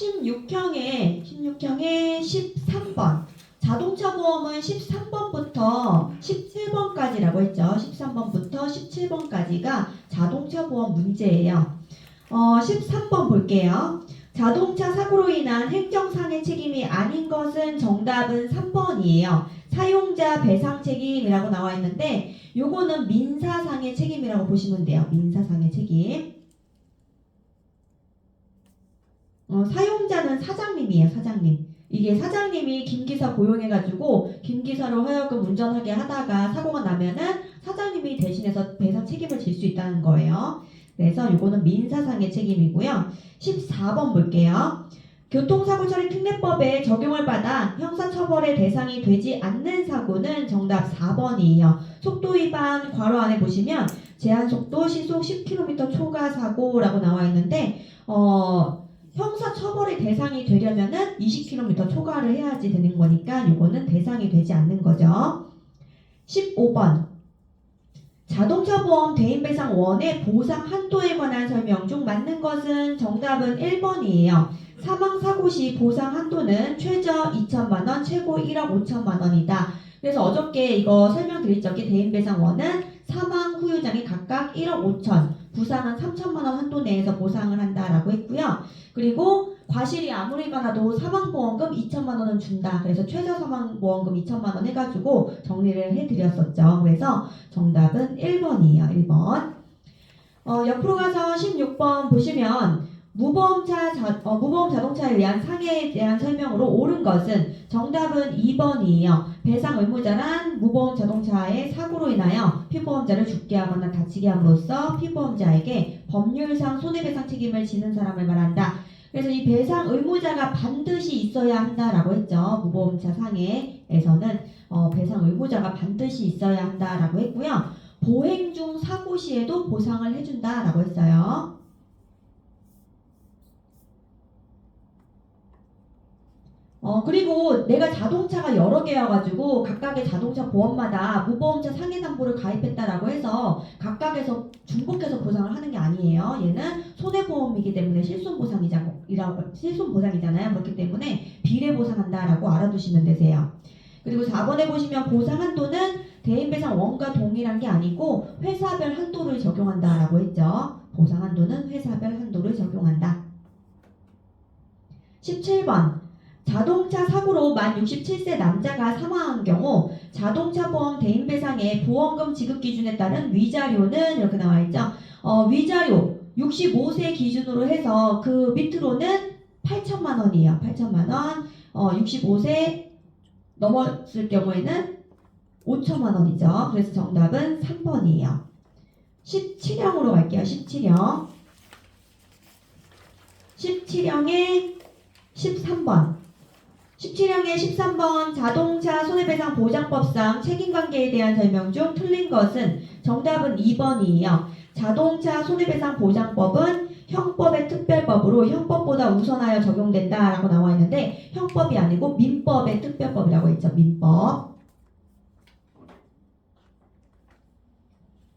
16형의 13번. 자동차 보험은 13번부터 17번까지라고 했죠. 13번부터 17번까지가 자동차 보험 문제예요. 13번 볼게요. 자동차 사고로 인한 행정상해 책임이 아닌 것은 정답은 3번이에요. 사용자 배상 책임이라고 나와 있는데 요거는 민사상해 책임이라고 보시면 돼요. 민사상해 책임. 사용자는 사장님이에요. 사장님. 이게 사장님이 김기사 고용해가지고 김기사로 하여금 운전하게 하다가 사고가 나면은 사장님이 대신해서 배상 책임을 질 수 있다는 거예요. 그래서 이거는 민사상의 책임이고요. 14번 볼게요. 교통사고 처리 특례법에 적용을 받아 형사처벌의 대상이 되지 않는 사고는 정답 4번이에요. 속도 위반 괄호 안에 보시면 제한속도 시속 10km 초과 사고라고 나와 있는데 형사처벌의 대상이 되려면은 20km 초과를 해야지 되는 거니까 이거는 대상이 되지 않는 거죠. 15번. 자동차보험 대인배상 1의 보상 한도에 관한 설명 중 맞는 것은 정답은 1번이에요. 사망사고 시 보상 한도는 최저 2천만원, 최고 1억 5천만원이다. 그래서 어저께 이거 설명드린 적이 대인배상 1은 사망 후유장이 각각 1억 5천, 부상은 3천만원 한도 내에서 보상을 한다라고 했고요. 그리고 과실이 아무리 많아도 사망보험금 2천만원은 준다. 그래서 최저 사망보험금 2천만원 해가지고 정리를 해드렸었죠. 그래서 정답은 1번이에요. 1번. 옆으로 가서 16번 보시면 무보험 자동차에 의한 상해에 대한 설명으로 옳은 것은 정답은 2번이에요. 배상 의무자란 무보험 자동차의 사고로 인하여 피보험자를 죽게 하거나 다치게 함으로써 피보험자에게 법률상 손해배상 책임을 지는 사람을 말한다. 그래서 이 배상 의무자가 반드시 있어야 한다라고 했죠. 무보험차 상해에서는 배상 의무자가 반드시 있어야 한다라고 했고요. 보행 중 사고 시에도 보상을 해준다라고 했어요. 그리고 내가 자동차가 여러 개여가지고 각각의 자동차 보험마다 무보험차 상해담보를 가입했다라고 해서 각각에서 중복해서 보상을 하는 게 아니에요. 얘는 손해보험이기 때문에 실손보상이잖아요. 그렇기 때문에 비례 보상한다라고 알아두시면 되세요. 그리고 4번에 보시면 보상 한도는 대인배상 1과 동일한 게 아니고 회사별 한도를 적용한다라고 했죠. 보상 한도는 회사별 한도를 적용한다. 17번. 자동차 사고로 만 67세 남자가 사망한 경우 자동차 보험 대인배상의 보험금 지급 기준에 따른 위자료는 이렇게 나와 있죠. 위자료 65세 기준으로 해서 그 밑으로는 8천만 원이에요. 8천만 원. 65세 넘었을 경우에는 5천만 원이죠. 그래서 정답은 3번이에요. 17형으로 갈게요. 17형. 17형의 13번. 17형의 13번 자동차 손해배상 보장법상 책임관계에 대한 설명 중 틀린 것은 정답은 2번이에요. 자동차 손해배상 보장법은 형법의 특별법으로 형법보다 우선하여 적용된다라고 나와 있는데 형법이 아니고 민법의 특별법이라고 했죠. 민법.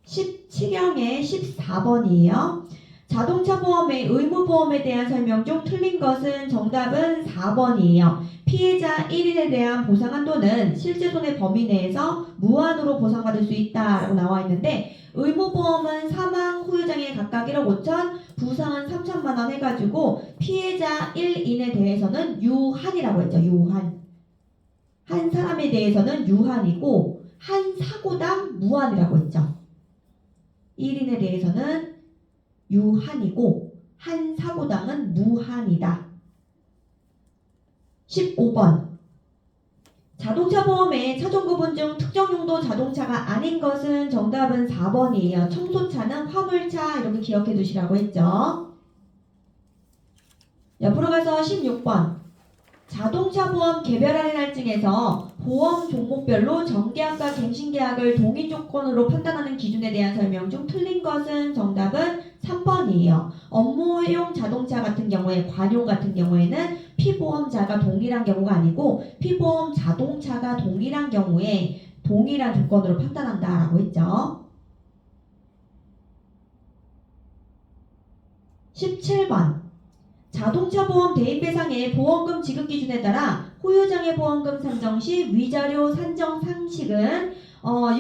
17형의 14번이에요. 자동차 보험의 의무보험에 대한 설명 중 틀린 것은 정답은 4번이에요. 피해자 1인에 대한 보상 한도는 실제 손해 범위 내에서 무한으로 보상받을 수 있다라고 나와 있는데 의무보험은 사망 후유장애 각각 1억 5천, 부상은 3천만 원 해가지고 피해자 1인에 대해서는 유한이라고 했죠. 유한. 한 사람에 대해서는 유한이고 한 사고당 무한이라고 했죠. 1인에 대해서는 유한이고 한 사고당은 무한이다. 15번. 자동차 보험의 차종 구분 중 특정 용도 자동차가 아닌 것은 정답은 4번이에요. 청소차는 화물차 이렇게 기억해 두시라고 했죠. 옆으로 가서 16번. 자동차 보험 개별 할인 할증에서 보험 종목별로 정계약과 갱신계약을 동일 조건으로 판단하는 기준에 대한 설명 중 틀린 것은 정답은 3번이에요. 업무용 자동차 같은 경우에 관용 같은 경우에는 피보험자가 동일한 경우가 아니고 피보험 자동차가 동일한 경우에 동일한 조건으로 판단한다라고 했죠. 17번. 자동차 보험 대인 배상의 보험금 지급 기준에 따라 호유장애 보험금 산정 시 위자료 산정 상식은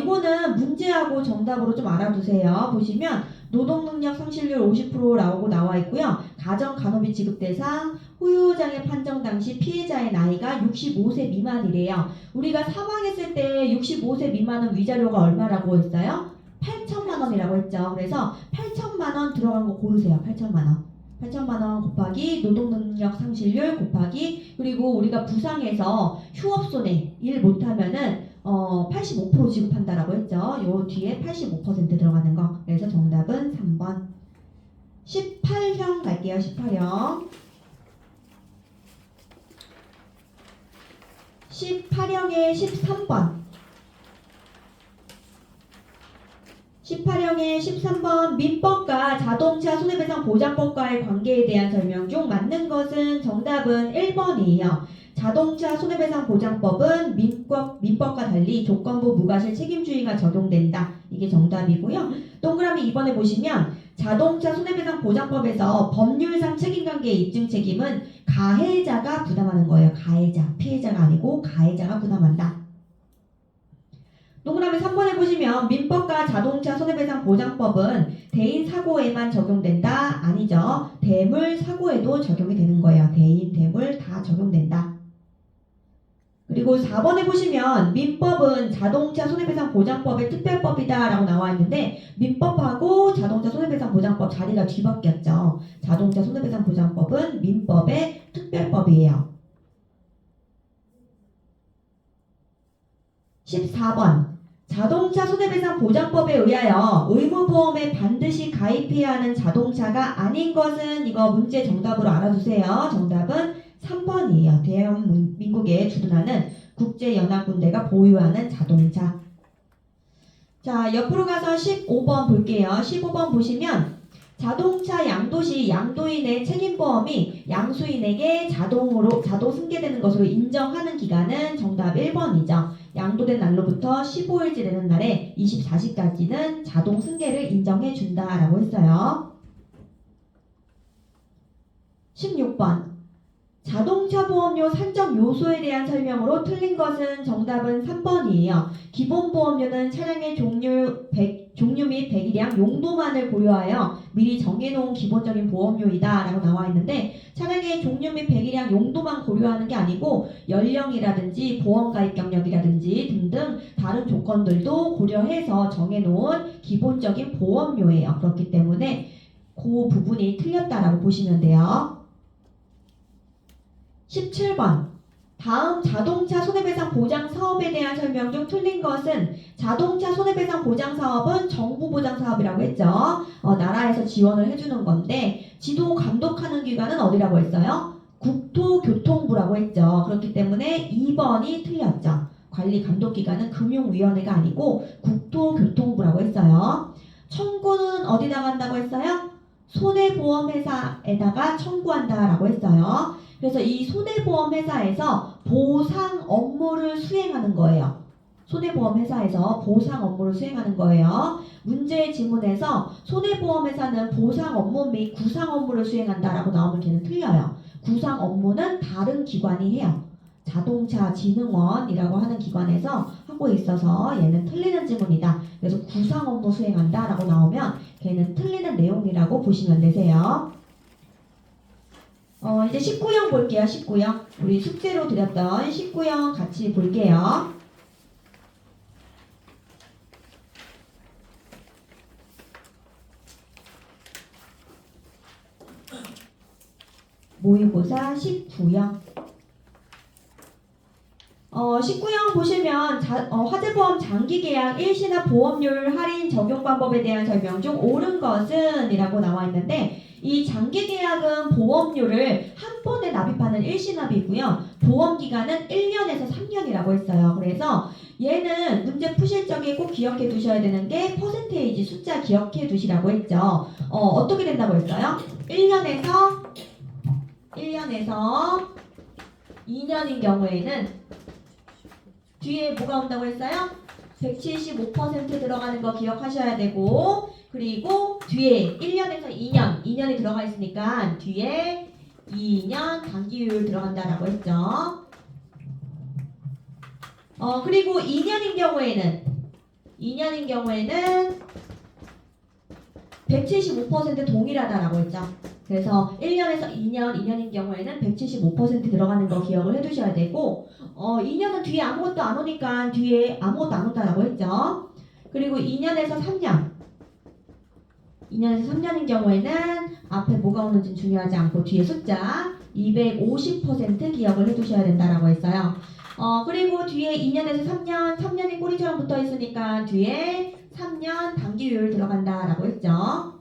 이거는 문제하고 정답으로 좀 알아두세요. 보시면 노동능력 상실률 50%라고 나와 있고요. 가정 간호비 지급 대상 호유장애 판정 당시 피해자의 나이가 65세 미만이래요. 우리가 사망했을 때 65세 미만은 위자료가 얼마라고 했어요? 8천만 원이라고 했죠. 그래서 8천만 원 들어간 거 고르세요. 8천만 원. 8천만 원 곱하기 노동능력 상실률 곱하기 그리고 우리가 부상해서 휴업손해 일 못하면은 85% 지급한다라고 했죠. 요 뒤에 85% 들어가는 거. 그래서 정답은 3번. 18형 갈게요. 18형. 18형의 13번. 18형의 13번 민법과 자동차 손해배상 보장법과의 관계에 대한 설명 중 맞는 것은 정답은 1번이에요. 자동차 손해배상 보장법은 민법과 달리 조건부 무과실 책임주의가 적용된다. 이게 정답이고요. 동그라미 2번에 보시면 자동차 손해배상 보장법에서 법률상 책임관계의 입증 책임은 가해자가 부담하는 거예요. 가해자, 피해자가 아니고 가해자가 부담한다. 동그라미 3번에 보시면 민법과 자동차 손해배상 보장법은 대인 사고에만 적용된다? 아니죠. 대물 사고에도 적용이 되는 거예요. 대인, 대물 다 적용된다. 그리고 4번에 보시면 민법은 자동차 손해배상 보장법의 특별법이다 라고 나와 있는데 민법하고 자동차 손해배상 보장법 자리가 뒤바뀌었죠. 자동차 손해배상 보장법은 민법의 특별법이에요. 14번 자동차 손해배상 보장법에 의하여 의무보험에 반드시 가입해야 하는 자동차가 아닌 것은 이거 문제 정답으로 알아두세요. 정답은 3번이에요. 대한민국에 주둔하는 국제연합군대가 보유하는 자동차. 자, 옆으로 가서 15번 볼게요. 15번 보시면 자동차 양도시 양도인의 책임보험이 양수인에게 자동 승계되는 것으로 인정하는 기간은 정답 1번이죠. 양도된 날로부터 15일째 되는 날에 24시까지는 자동 승계를 인정해 준다라고 했어요. 16번 자동차 보험료 산정 요소에 대한 설명으로 틀린 것은 정답은 3번이에요. 기본 보험료는 차량의 종류 및 배기량, 용도만을 고려하여 미리 정해놓은 기본적인 보험료이다 라고 나와 있는데 차량의 종류 및 배기량, 용도만 고려하는 게 아니고 연령이라든지 보험가입 경력이라든지 등등 다른 조건들도 고려해서 정해놓은 기본적인 보험료예요. 그렇기 때문에 그 부분이 틀렸다라고 보시면 돼요. 17번 다음 자동차 손해배상 보장 사업에 대한 설명 중 틀린 것은 자동차 손해배상 보장 사업은 정부 보장 사업이라고 했죠. 나라에서 지원을 해주는 건데 지도 감독하는 기관은 어디라고 했어요? 국토교통부라고 했죠. 그렇기 때문에 2번이 틀렸죠. 관리 감독 기관은 금융위원회가 아니고 국토교통부라고 했어요. 청구는 어디다 간다고 했어요? 손해보험회사에다가 청구한다라고 했어요. 그래서 이 손해보험회사에서 보상 업무를 수행하는 거예요. 손해보험회사에서 보상 업무를 수행하는 거예요. 문제 지문에서 손해보험회사는 보상 업무 및 구상 업무를 수행한다라고 나오면 걔는 틀려요. 구상 업무는 다른 기관이 해요. 자동차진흥원이라고 하는 기관에서 하고 있어서 얘는 틀리는 지문이다. 그래서 구상 업무 수행한다라고 나오면 걔는 틀리는 내용이라고 보시면 되세요. 이제 19형 볼게요. 19형. 우리 숙제로 드렸던 19형 같이 볼게요. 모의고사 19형. 19형 보시면 화재보험 장기계약 일시납 보험료율 할인 적용 방법에 대한 설명 중 옳은 것은 이라고 나와 있는데 이 장기계약은 보험료를 한 번에 납입하는 일시납이고요. 보험기간은 1년에서 3년이라고 했어요. 그래서 얘는 문제 푸실 적에 꼭 기억해 두셔야 되는 게 퍼센테이지 숫자 기억해 두시라고 했죠. 어떻게 된다고 했어요? 1년에서 2년인 경우에는 뒤에 뭐가 온다고 했어요? 175% 들어가는 거 기억하셔야 되고 그리고 뒤에 1년에서 2년이 들어가 있으니까 뒤에 2년 단기유효율 들어간다라고 했죠. 그리고 2년인 경우에는 175% 동일하다라고 했죠. 그래서 1년에서 2년인 경우에는 175% 들어가는 거 기억을 해두셔야 되고 2년은 뒤에 아무것도 안 오니까 뒤에 아무것도 안 온다라고 했죠. 그리고 2년에서 3년인 경우에는 앞에 뭐가 오는지 중요하지 않고 뒤에 숫자 250% 기억을 해두셔야 된다라고 했어요. 그리고 뒤에 2년에서 3년이 꼬리처럼 붙어 있으니까 뒤에 3년 단기유효율 들어간다라고 했죠.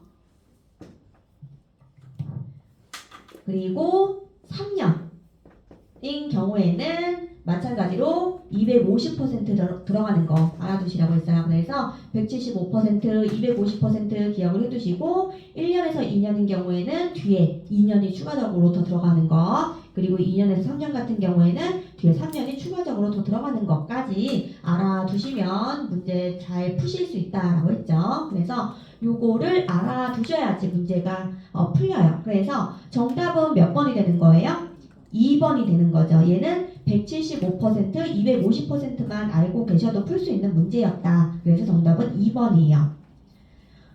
그리고 3년인 경우에는 마찬가지로 250% 들어가는 거 알아두시라고 했어요. 그래서 175%, 250% 기억을 해두시고 1년에서 2년인 경우에는 뒤에 2년이 추가적으로 더 들어가는 거 그리고 2년에서 3년 같은 경우에는 뒤에 3년이 추가적으로 더 들어가는 것까지 알아두시면 문제 잘 푸실 수 있다라고 했죠. 그래서 요거를 알아두셔야지 문제가 풀려요. 그래서 정답은 몇 번이 되는 거예요? 2번이 되는 거죠. 얘는 175%, 250%만 알고 계셔도 풀 수 있는 문제였다. 그래서 정답은 2번이에요.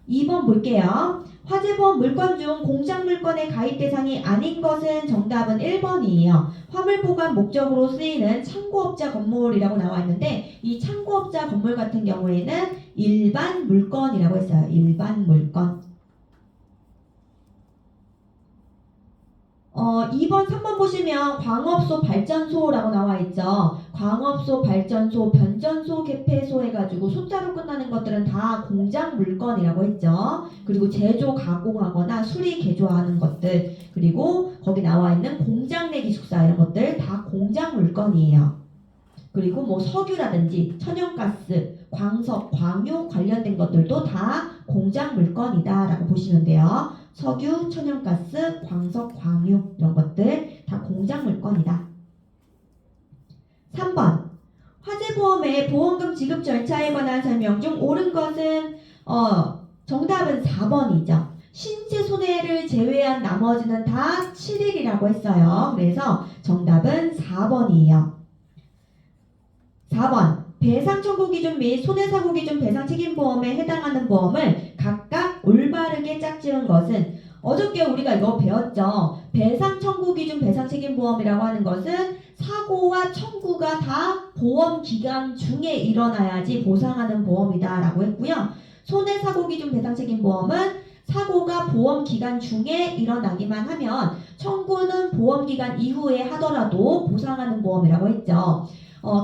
2번 볼게요. 화재보험 물건 중 공장 물건의 가입 대상이 아닌 것은 정답은 1번이에요. 화물 보관 목적으로 쓰이는 창고업자 건물이라고 나와 있는데 이 창고업자 건물 같은 경우에는 일반 물건이라고 했어요. 일반 물건. 2번, 3번 보시면 광업소, 발전소라고 나와 있죠. 광업소, 발전소, 변전소, 개폐소 해가지고 숫자로 끝나는 것들은 다 공장 물건이라고 했죠. 그리고 제조, 가공하거나 수리, 개조하는 것들 그리고 거기 나와 있는 공장 내 기숙사 이런 것들 다 공장 물건이에요. 그리고 뭐 석유라든지 천연가스, 광석, 광유 관련된 것들도 다 공장 물건이다 라고 보시면 돼요. 석유, 천연가스, 광석, 광유 이런 것들 다 공장 물건이다. 3번 화재보험의 보험금 지급 절차에 관한 설명 중 옳은 것은 정답은 4번이죠. 신체 손해를 제외한 나머지는 다 7일이라고 했어요. 그래서 정답은 4번이에요. 4번 배상 청구 기준 및 손해사고 기준 배상 책임보험에 해당하는 보험을 각각 올바르게 짝지은 것은 어저께 우리가 이거 배웠죠. 배상 청구 기준 배상 책임보험이라고 하는 것은 사고와 청구가 다 보험 기간 중에 일어나야지 보상하는 보험이다 라고 했고요. 손해사고 기준 배상 책임보험은 사고가 보험 기간 중에 일어나기만 하면 청구는 보험 기간 이후에 하더라도 보상하는 보험이라고 했죠.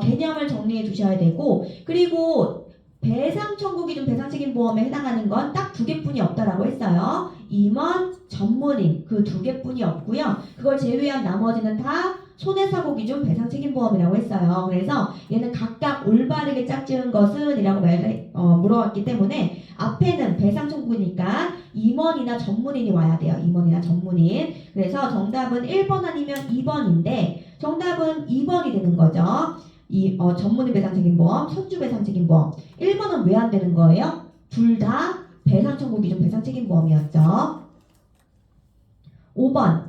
개념을 정리해 두셔야 되고 그리고 배상 청구 기준 배상 책임 보험에 해당하는 건 딱 두 개뿐이 없다라고 했어요. 임원, 전문인 그 두 개뿐이 없고요. 그걸 제외한 나머지는 다 손해사고 기준 배상 책임 보험이라고 했어요. 그래서 얘는 각각 올바르게 짝지은 것은 이라고 물어봤기 때문에 앞에는 배상 청구니까 임원이나 전문인이 와야 돼요. 임원이나 전문인. 그래서 정답은 1번 아니면 2번인데 정답은 2번이 되는 거죠. 전문인 배상 책임보험, 선주 배상 책임보험. 1번은 왜 안 되는 거예요? 둘 다 배상 청구 기준 배상 책임보험이었죠. 5번.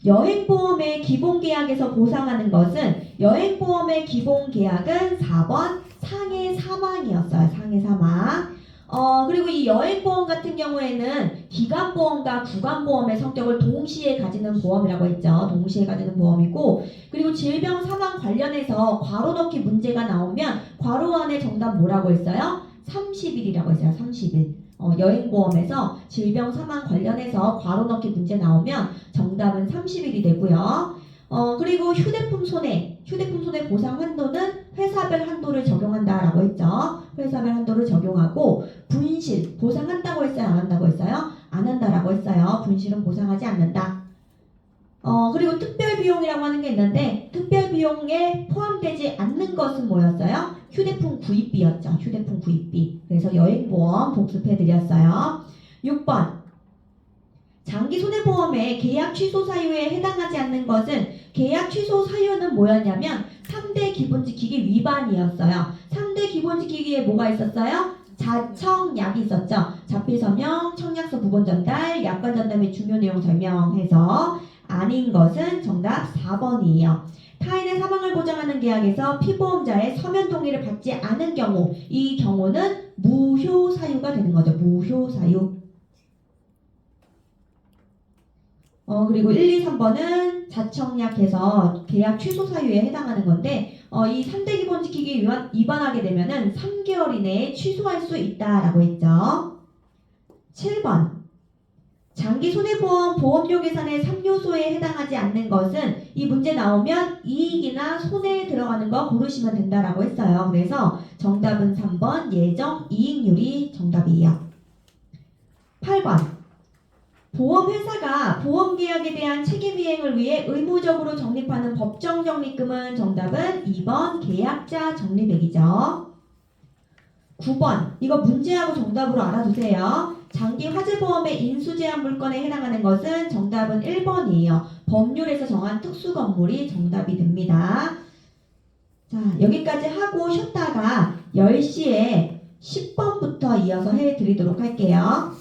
여행보험의 기본계약에서 보상하는 것은 여행보험의 기본계약은 4번 상해 사망이었어요. 상해 사망. 그리고 이 여행보험 같은 경우에는 기간보험과 구간보험의 성격을 동시에 가지는 보험이라고 했죠. 동시에 가지는 보험이고 그리고 질병 사망 관련해서 괄호 넣기 문제가 나오면 괄호 안에 정답 뭐라고 했어요? 30일이라고 했어요. 30일. 여행보험에서 질병 사망 관련해서 괄호 넣기 문제 나오면 정답은 30일이 되고요. 그리고 휴대폰 손해 보상 한도는 회사별 한도를 적용한다라고 했죠. 회사별 한도를 적용하고 분실 보상한다고 했어요? 안 한다고 했어요? 안 한다라고 했어요. 분실은 보상하지 않는다. 그리고 특별비용이라고 하는 게 있는데 특별비용에 포함되지 않는 것은 뭐였어요? 휴대폰 구입비였죠. 휴대폰 구입비. 그래서 여행보험 복습해드렸어요. 6번 장기 손해보험의 계약 취소 사유에 해당하지 않는 것은 계약 취소 사유는 뭐였냐면 3대 기본지키기 위반이었어요. 3대 기본지키기에 뭐가 있었어요? 자청약이 있었죠. 자필서명, 청약서 부본 전달, 약관 전달 및 중요 내용 설명해서 아닌 것은 정답 4번이에요. 타인의 사망을 보장하는 계약에서 피보험자의 서면 동의를 받지 않은 경우, 이 경우는 무효 사유가 되는 거죠. 무효 사유. 그리고 1, 2, 3번은 자청약해서 계약 취소 사유에 해당하는 건데, 이 3대 기본 지키기 위반하게 되면은 3개월 이내에 취소할 수 있다라고 했죠. 7번. 장기 손해보험 보험료 계산의 3요소에 해당하지 않는 것은 이 문제 나오면 이익이나 손해에 들어가는 거 고르시면 된다라고 했어요. 그래서 정답은 3번 예정 이익률이 정답이에요. 8번. 보험회사가 보험계약에 대한 책임이행을 위해 의무적으로 적립하는 법정 적립금은 정답은 2번 계약자 적립액이죠. 9번. 이거 문제하고 정답으로 알아두세요. 장기 화재보험의 인수제한 물건에 해당하는 것은 정답은 1번이에요. 법률에서 정한 특수건물이 정답이 됩니다. 자, 여기까지 하고 쉬었다가 10시에 10번부터 이어서 해드리도록 할게요.